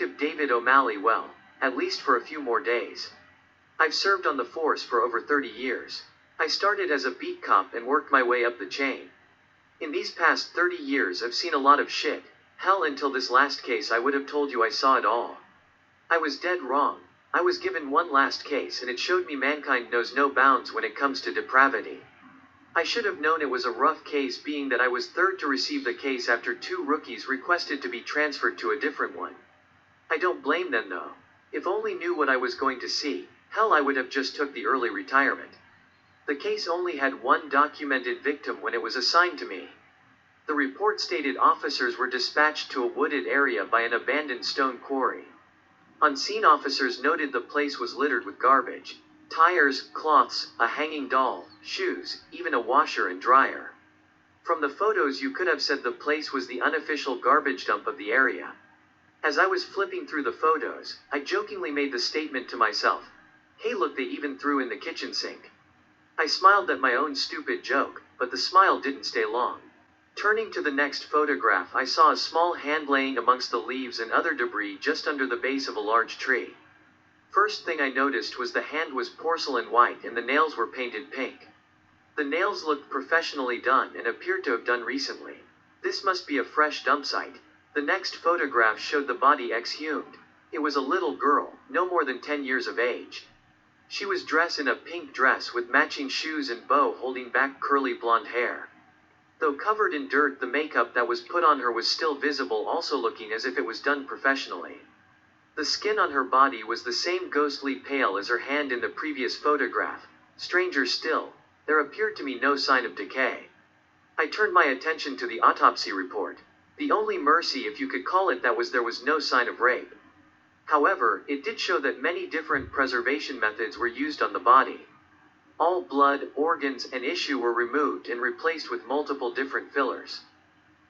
Detective David O'Malley well, at least for a few more days. I've served on the force for over 30 years. I started as a beat cop and worked my way up the chain. In these past 30 years I've seen a lot of shit. Hell, until this last case I would have told you I saw it all. I was dead wrong. I was given one last case and it showed me mankind knows no bounds when it comes to depravity. I should have known it was a rough case, being that I was third to receive the case after 2 rookies requested to be transferred to a different one. I don't blame them though. If only knew what I was going to see, hell, I would have just took the early retirement. The case only had one documented victim when it was assigned to me. The report stated officers were dispatched to a wooded area by an abandoned stone quarry. On scene, officers noted the place was littered with garbage. Tires, cloths, a hanging doll, shoes, even a washer and dryer. From the photos you could have said the place was the unofficial garbage dump of the area. As I was flipping through the photos, I jokingly made the statement to myself, "Hey look, they even threw in the kitchen sink." I smiled at my own stupid joke, but the smile didn't stay long. Turning to the next photograph, I saw a small hand laying amongst the leaves and other debris just under the base of a large tree. First thing I noticed was the hand was porcelain white and the nails were painted pink. The nails looked professionally done and appeared to have done recently. This must be a fresh dump site. The next photograph showed the body exhumed. It was a little girl, no more than 10 years of age. She was dressed in a pink dress with matching shoes and bow holding back curly blonde hair. Though covered in dirt, the makeup that was put on her was still visible, also looking as if it was done professionally. The skin on her body was the same ghostly pale as her hand in the previous photograph. Stranger still, there appeared to me no sign of decay. I turned my attention to the autopsy report. The only mercy, if you could call it that, was there was no sign of rape. However, it did show that many different preservation methods were used on the body. All blood, organs, and tissue were removed and replaced with multiple different fillers.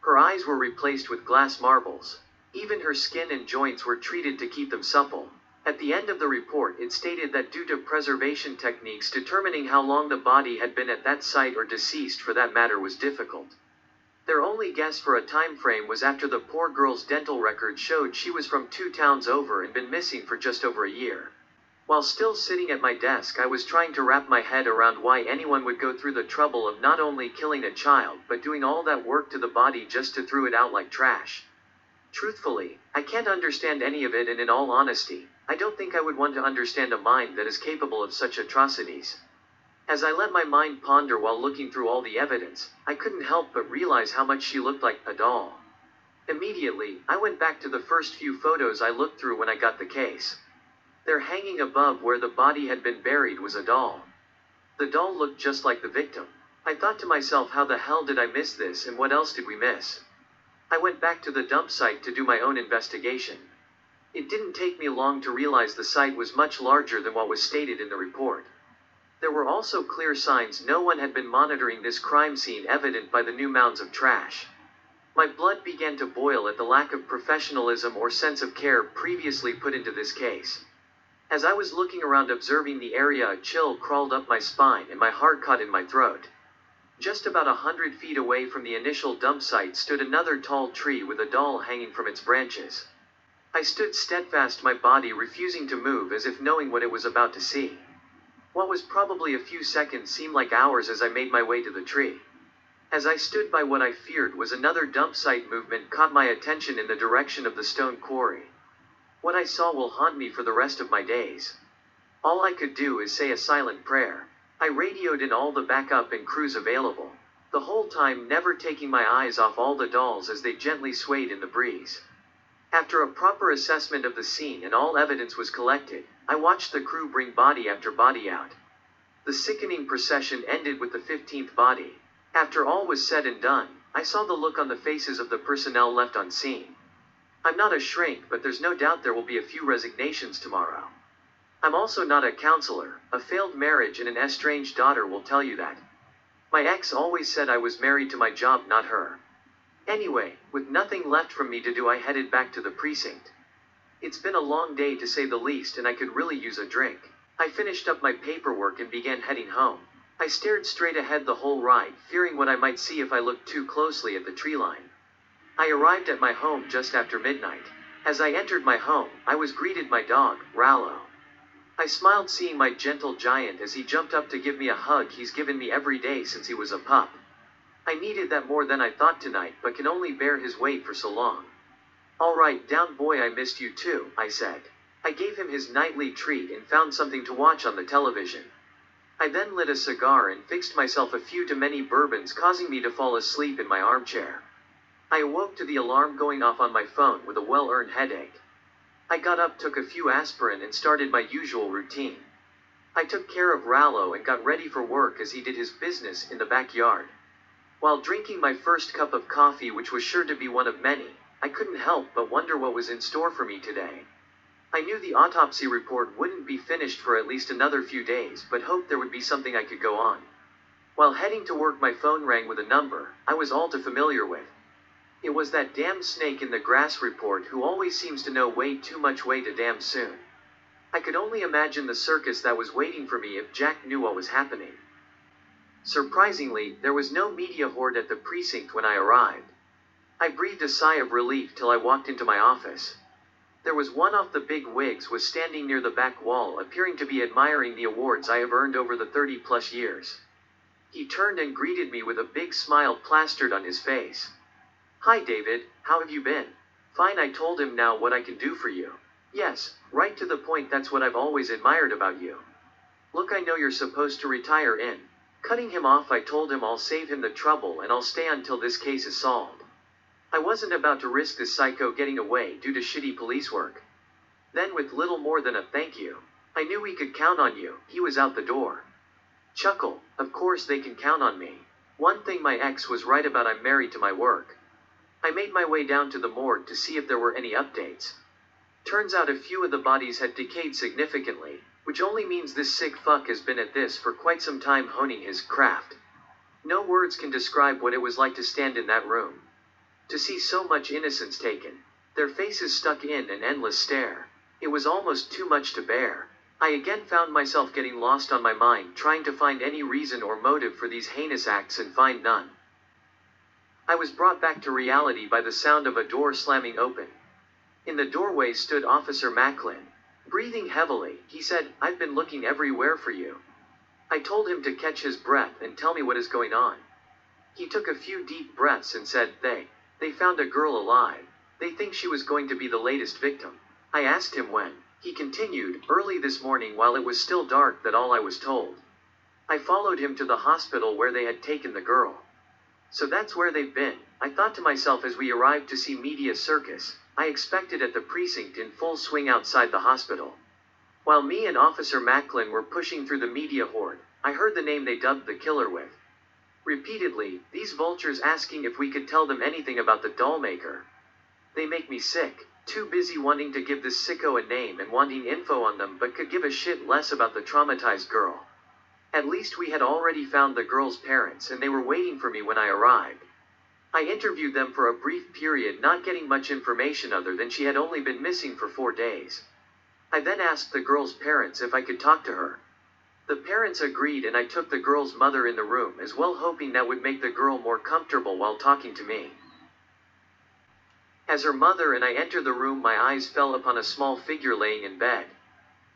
Her eyes were replaced with glass marbles. Even her skin and joints were treated to keep them supple. At the end of the report, it stated that due to preservation techniques, determining how long the body had been at that site, or deceased for that matter, was difficult. Their only guess for a time frame was after the poor girl's dental record showed she was from 2 towns over and been missing for just over a year. While still sitting at my desk, I was trying to wrap my head around why anyone would go through the trouble of not only killing a child, but doing all that work to the body just to throw it out like trash. Truthfully, I can't understand any of it, and in all honesty, I don't think I would want to understand a mind that is capable of such atrocities. As I let my mind ponder while looking through all the evidence, I couldn't help but realize how much she looked like a doll. Immediately, I went back to the first few photos I looked through when I got the case. There, hanging above where the body had been buried, was a doll. The doll looked just like the victim. I thought to myself, how the hell did I miss this, and what else did we miss? I went back to the dump site to do my own investigation. It didn't take me long to realize the site was much larger than what was stated in the report. There were also clear signs no one had been monitoring this crime scene, evident by the new mounds of trash. My blood began to boil at the lack of professionalism or sense of care previously put into this case. As I was looking around observing the area, a chill crawled up my spine and my heart caught in my throat. Just about 100 feet away from the initial dump site stood another tall tree with a doll hanging from its branches. I stood steadfast, my body refusing to move, as if knowing what it was about to see. What was probably a few seconds seemed like hours as I made my way to the tree. As I stood by, what I feared was another dump site movement caught my attention in the direction of the stone quarry. What I saw will haunt me for the rest of my days. All I could do is say a silent prayer. I radioed in all the backup and crews available, the whole time never taking my eyes off all the dolls as they gently swayed in the breeze. After a proper assessment of the scene and all evidence was collected, I watched the crew bring body after body out. The sickening procession ended with the 15th body. After all was said and done, I saw the look on the faces of the personnel left on scene. I'm not a shrink, but there's no doubt there will be a few resignations tomorrow. I'm also not a counselor. A failed marriage and an estranged daughter will tell you that. My ex always said I was married to my job, not her. Anyway, with nothing left for me to do, I headed back to the precinct. It's been a long day to say the least, and I could really use a drink. I finished up my paperwork and began heading home. I stared straight ahead the whole ride, fearing what I might see if I looked too closely at the tree line. I arrived at my home just after midnight. As I entered my home, I was greeted by my dog, Rallo. I smiled seeing my gentle giant as he jumped up to give me a hug he's given me every day since he was a pup. I needed that more than I thought tonight, but can only bear his weight for so long. "All right, down boy, I missed you too," I said. I gave him his nightly treat and found something to watch on the television. I then lit a cigar and fixed myself a few too many bourbons, causing me to fall asleep in my armchair. I awoke to the alarm going off on my phone with a well-earned headache. I got up, took a few aspirin, and started my usual routine. I took care of Rallo and got ready for work as he did his business in the backyard. While drinking my first cup of coffee, which was sure to be one of many, I couldn't help but wonder what was in store for me today. I knew the autopsy report wouldn't be finished for at least another few days, but hoped there would be something I could go on. While heading to work, my phone rang with a number I was all too familiar with. It was that damn snake in the grass report who always seems to know way too much way too damn soon. I could only imagine the circus that was waiting for me if Jack knew what was happening. Surprisingly, there was no media horde at the precinct when I arrived. I breathed a sigh of relief till I walked into my office. There was one of the big wigs was standing near the back wall, appearing to be admiring the awards I have earned over the 30+ years. He turned and greeted me with a big smile plastered on his face. "Hi David, how have you been?" "Fine," I told him. "Now what I can do for you?" "Yes, right to the point, that's what I've always admired about you." "Look, I know you're supposed to retire in." Cutting him off, I told him I'll save him the trouble and I'll stay until this case is solved. I wasn't about to risk this psycho getting away due to shitty police work. Then, with little more than a thank you, "I knew we could count on you," he was out the door. Chuckle, of course they can count on me. One thing my ex was right about, I'm married to my work. I made my way down to the morgue to see if there were any updates. Turns out a few of the bodies had decayed significantly, which only means this sick fuck has been at this for quite some time, honing his craft. No words can describe what it was like to stand in that room. To see so much innocence taken, their faces stuck in an endless stare. It was almost too much to bear. I again found myself getting lost on my mind, trying to find any reason or motive for these heinous acts and find none. I was brought back to reality by the sound of a door slamming open. In the doorway stood Officer Macklin. Breathing heavily, he said, "I've been looking everywhere for you." I told him to catch his breath and tell me what is going on. He took a few deep breaths and said, They found a girl alive. They think she was going to be the latest victim." I asked him when. He continued, "Early this morning while it was still dark, that all I was told." I followed him to the hospital where they had taken the girl. "So that's where they've been," I thought to myself as we arrived to see media circus. I expected at the precinct in full swing outside the hospital. While me and Officer Macklin were pushing through the media horde, I heard the name they dubbed the killer with. Repeatedly, these vultures asking if we could tell them anything about the doll maker. They make me sick, too busy wanting to give this sicko a name and wanting info on them, but could give a shit less about the traumatized girl. At least we had already found the girl's parents and they were waiting for me when I arrived. I interviewed them for a brief period, not getting much information other than she had only been missing for 4 days. I then asked the girl's parents if I could talk to her. The parents agreed and I took the girl's mother in the room as well, hoping that would make the girl more comfortable while talking to me. As her mother and I entered the room, my eyes fell upon a small figure laying in bed.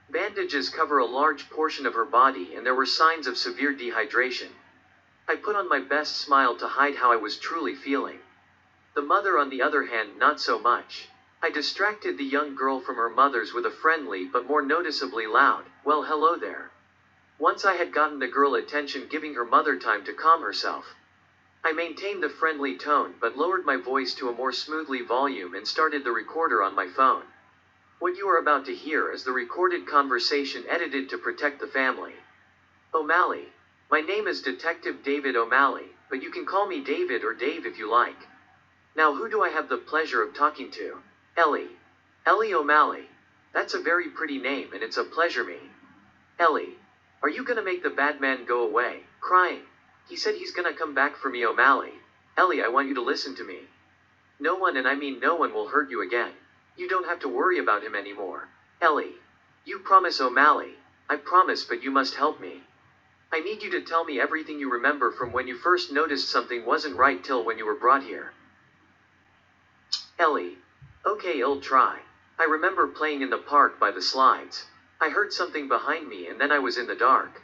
Bandages cover a large portion of her body and there were signs of severe dehydration. I put on my best smile to hide how I was truly feeling. The mother, on the other hand, not so much. I distracted the young girl from her mother's with a friendly but more noticeably loud, "Well, hello there." Once I had gotten the girl attention, giving her mother time to calm herself. I maintained the friendly tone but lowered my voice to a more smoothly volume and started the recorder on my phone. What you are about to hear is the recorded conversation edited to protect the family. "O'Malley. My name is Detective David O'Malley, but you can call me David or Dave if you like. Now who do I have the pleasure of talking to?" "Ellie. Ellie O'Malley. That's a very pretty name and it's a pleasure me." "Ellie. Are you gonna make the bad man go away, crying? He said he's gonna come back for me, O'Malley. Ellie, I want you to listen to me. No one, and I mean no one, will hurt you again. You don't have to worry about him anymore. Ellie. You promise, O'Malley?" "I promise, but you must help me. I need you to tell me everything you remember from when you first noticed something wasn't right till when you were brought here." "Ellie. Okay, I'll try. I remember playing in the park by the slides. I heard something behind me and then I was in the dark.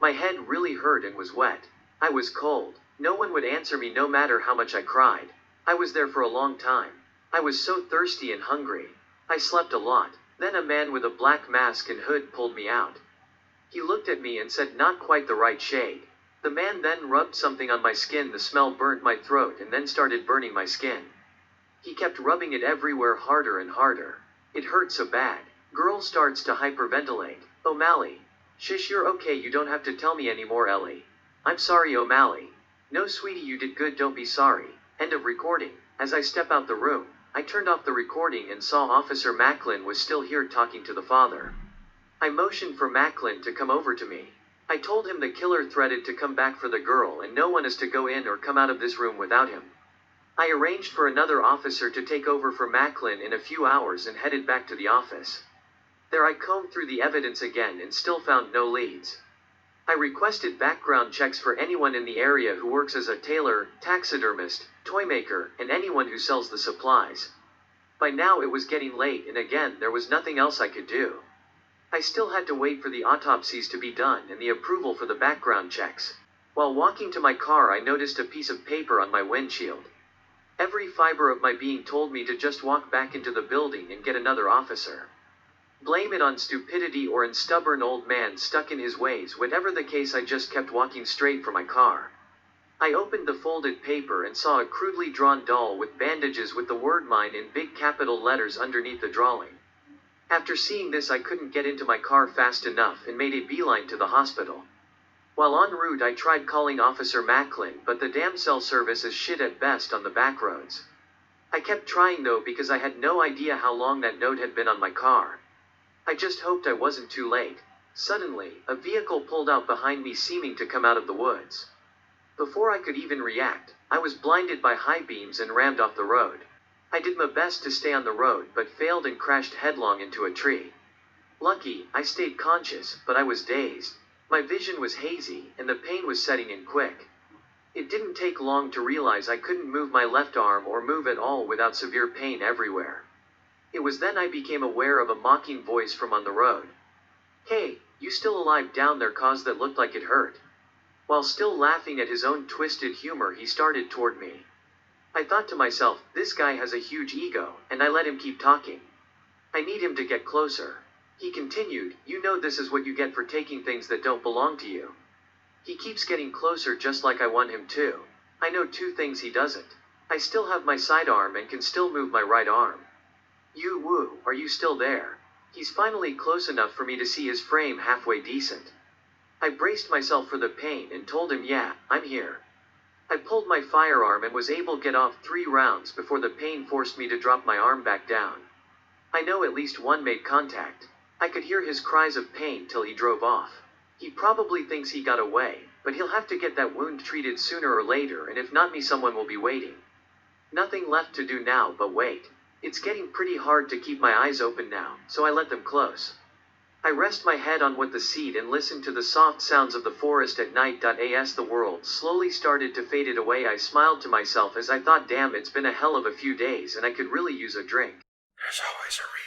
My head really hurt and was wet. I was cold. No one would answer me no matter how much I cried. I was there for a long time. I was so thirsty and hungry. I slept a lot. Then a man with a black mask and hood pulled me out. He looked at me and said not quite the right shade. The man then rubbed something on my skin. The smell burnt my throat and then started burning my skin. He kept rubbing it everywhere harder and harder. It hurt so bad. Girl starts to hyperventilate. O'Malley. Shish, you're okay, you don't have to tell me anymore, Ellie. I'm sorry, O'Malley. No, sweetie, you did good, don't be sorry. End of recording. As I step out the room, I turned off the recording and saw Officer Macklin was still here talking to the father. I motioned for Macklin to come over to me. I told him the killer threatened to come back for the girl and no one is to go in or come out of this room without him. I arranged for another officer to take over for Macklin in a few hours and headed back to the office. There I combed through the evidence again and still found no leads. I requested background checks for anyone in the area who works as a tailor, taxidermist, toy maker, and anyone who sells the supplies. By now it was getting late and again there was nothing else I could do. I still had to wait for the autopsies to be done and the approval for the background checks. While walking to my car I noticed a piece of paper on my windshield. Every fiber of my being told me to just walk back into the building and get another officer. Blame it on stupidity or an stubborn old man stuck in his ways. Whatever the case, I just kept walking straight for my car. I opened the folded paper and saw a crudely drawn doll with bandages with the word mine in big capital letters underneath the drawing. After seeing this I couldn't get into my car fast enough and made a beeline to the hospital. While en route I tried calling Officer Macklin, but the damn cell service is shit at best on the back roads. I kept trying though because I had no idea how long that note had been on my car. I just hoped I wasn't too late. Suddenly, a vehicle pulled out behind me seeming to come out of the woods. Before I could even react, I was blinded by high beams and rammed off the road. I did my best to stay on the road but failed and crashed headlong into a tree. Lucky, I stayed conscious, but I was dazed. My vision was hazy, and the pain was setting in quick. It didn't take long to realize I couldn't move my left arm or move at all without severe pain everywhere. It was then I became aware of a mocking voice from on the road. Hey, you still alive down there? Cause that looked like it hurt. While still laughing at his own twisted humor, he started toward me. I thought to myself, this guy has a huge ego, and I let him keep talking. I need him to get closer. He continued, you know this is what you get for taking things that don't belong to you. He keeps getting closer just like I want him to. I know two things he doesn't. I still have my sidearm and can still move my right arm. You woo, are you still there? He's finally close enough for me to see his frame halfway decent. I braced myself for the pain and told him yeah, I'm here. I pulled my firearm and was able to get off 3 rounds before the pain forced me to drop my arm back down. I know at least one made contact. I could hear his cries of pain till he drove off. He probably thinks he got away, but he'll have to get that wound treated sooner or later, and if not me, someone will be waiting. Nothing left to do now but wait. It's getting pretty hard to keep my eyes open now, so I let them close. I rest my head on the seat and listen to the soft sounds of the forest at night. As the world slowly started to fade away, I smiled to myself as I thought, damn, it's been a hell of a few days and I could really use a drink. There's always a